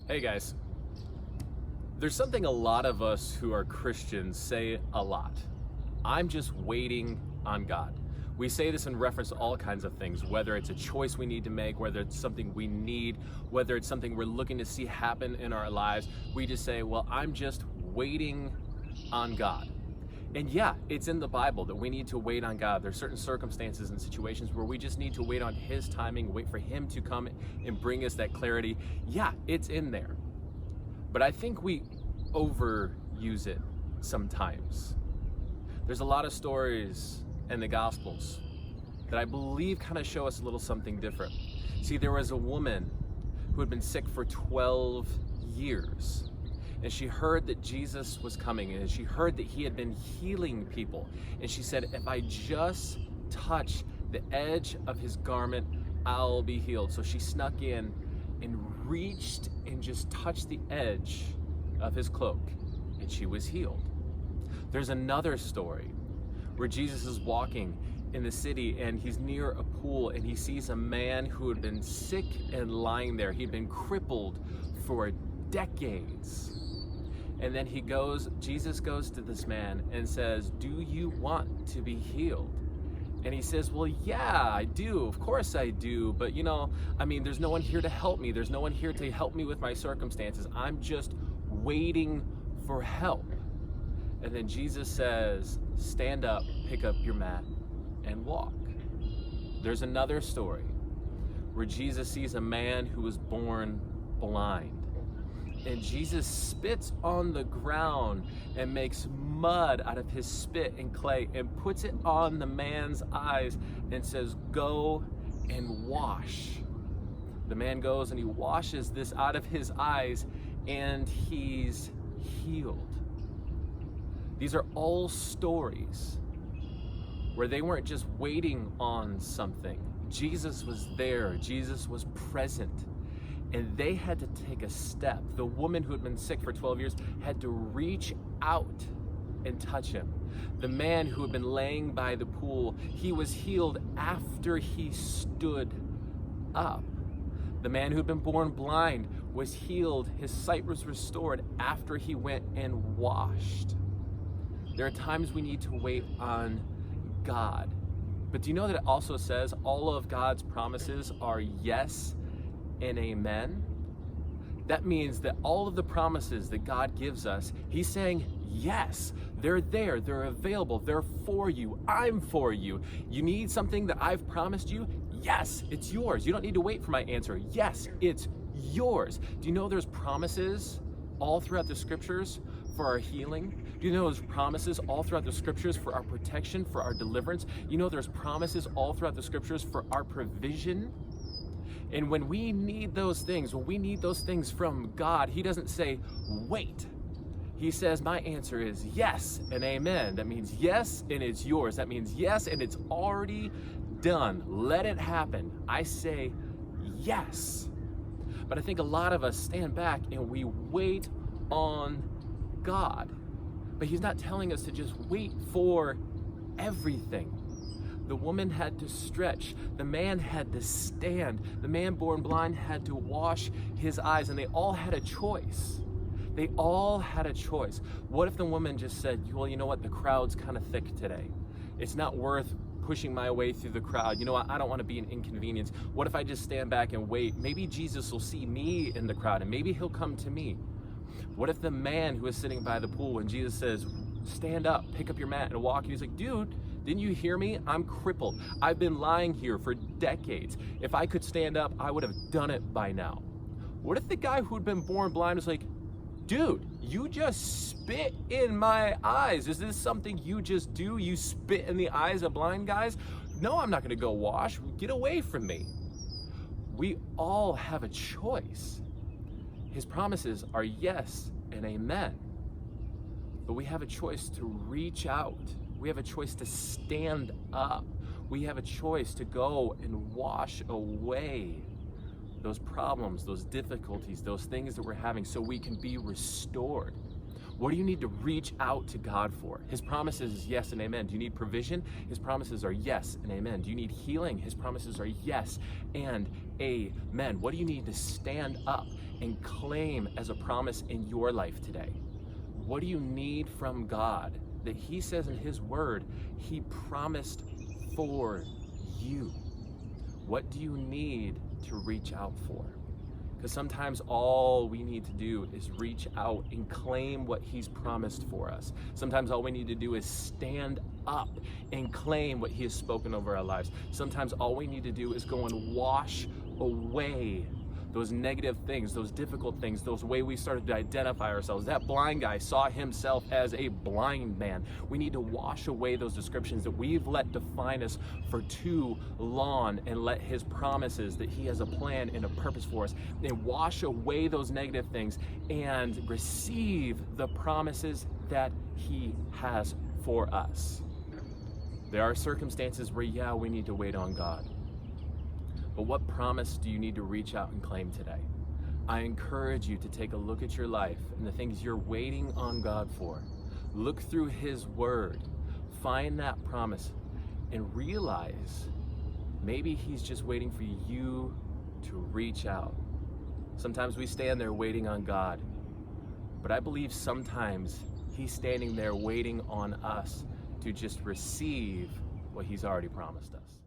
Hey guys, there's something a lot of us who are Christians say a lot. I'm just waiting on God. We say this in reference to all kinds of things, whether it's a choice we need to make, whether it's something we need, whether it's something we're looking to see happen in our lives. We just say, well, I'm just waiting on God. And yeah, it's in the Bible that we need to wait on God. There's certain circumstances and situations where we just need to wait on His timing, wait for Him to come and bring us that clarity. Yeah, it's in there. But I think we overuse it sometimes. There's a lot of stories in the Gospels that I believe kind of show us a little something different. See, there was a woman who had been sick for 12 years. And she heard that Jesus was coming, and she heard that He had been healing people. And she said, if I just touch the edge of His garment, I'll be healed. So she snuck in and reached and just touched the edge of His cloak, and she was healed. There's another story where Jesus is walking in the city, and He's near a pool, and He sees a man who had been sick and lying there. He'd been crippled for decades. And then Jesus goes to this man and says, do you want to be healed? And he says, well, yeah, I do. Of course I do. But there's no one here to help me. There's no one here to help me with my circumstances. I'm just waiting for help. And then Jesus says, stand up, pick up your mat, and walk. There's another story where Jesus sees a man who was born blind. And Jesus spits on the ground and makes mud out of His spit and clay and puts it on the man's eyes and says, go and wash. The man goes and he washes this out of his eyes, and he's healed. These are all stories where they weren't just waiting on something. Jesus was there. Jesus was present. And they had to take a step. The woman who had been sick for 12 years had to reach out and touch Him. The man who had been laying by the pool, he was healed after he stood up. The man who had been born blind was healed. His sight was restored after he went and washed. There are times we need to wait on God. But do you know that it also says all of God's promises are yes and amen? That means that all of the promises that God gives us, He's saying, yes, they're there, they're available, they're for you, I'm for you. You need something that I've promised you? Yes, it's yours. You don't need to wait for my answer. Yes, it's yours. Do you know there's promises all throughout the scriptures for our healing? Do you know there's promises all throughout the scriptures for our protection, for our deliverance? You know there's promises all throughout the scriptures for our provision? And when we need those things, from God, He doesn't say, wait. He says, my answer is yes and amen. That means yes, and it's yours. That means yes, and it's already done. Let it happen. I say yes. But I think a lot of us stand back and we wait on God. But He's not telling us to just wait for everything. The woman had to stretch. The man had to stand. The man born blind had to wash his eyes, and they all had a choice. They all had a choice. What if the woman just said, well, you know what? The crowd's kind of thick today. It's not worth pushing my way through the crowd. You know what? I don't want to be an inconvenience. What if I just stand back and wait? Maybe Jesus will see me in the crowd, and maybe He'll come to me. What if the man who was sitting by the pool, when Jesus says, stand up, pick up your mat, and walk, and he's like, dude, didn't you hear me? I'm crippled. I've been lying here for decades. If I could stand up, I would have done it by now. What if the guy who'd been born blind was like, dude, you just spit in my eyes. Is this something you just do? You spit in the eyes of blind guys? No, I'm not going to go wash. Get away from me. We all have a choice. His promises are yes and amen. But we have a choice to reach out. We have a choice to stand up. We have a choice to go and wash away those problems, those difficulties, those things that we're having so we can be restored. What do you need to reach out to God for? His promises is yes and amen. Do you need provision? His promises are yes and amen. Do you need healing? His promises are yes and amen. What do you need to stand up? and claim as a promise in your life today? What do you need from God that He says in His Word He promised for you? What do you need to reach out for? Because sometimes all we need to do is reach out and claim what He's promised for us. Sometimes all we need to do is stand up and claim what He has spoken over our lives. Sometimes all we need to do is go and wash away those negative things, those difficult things, those way we started to identify ourselves. That blind guy saw himself as a blind man. We need to wash away those descriptions that we've let define us for too long, and let His promises that He has a plan and a purpose for us, and wash away those negative things and receive the promises that He has for us. There are circumstances where, we need to wait on God. But what promise do you need to reach out and claim today? I encourage you to take a look at your life and the things you're waiting on God for. Look through His Word, find that promise, and realize maybe He's just waiting for you to reach out. Sometimes we stand there waiting on God, but I believe sometimes He's standing there waiting on us to just receive what He's already promised us.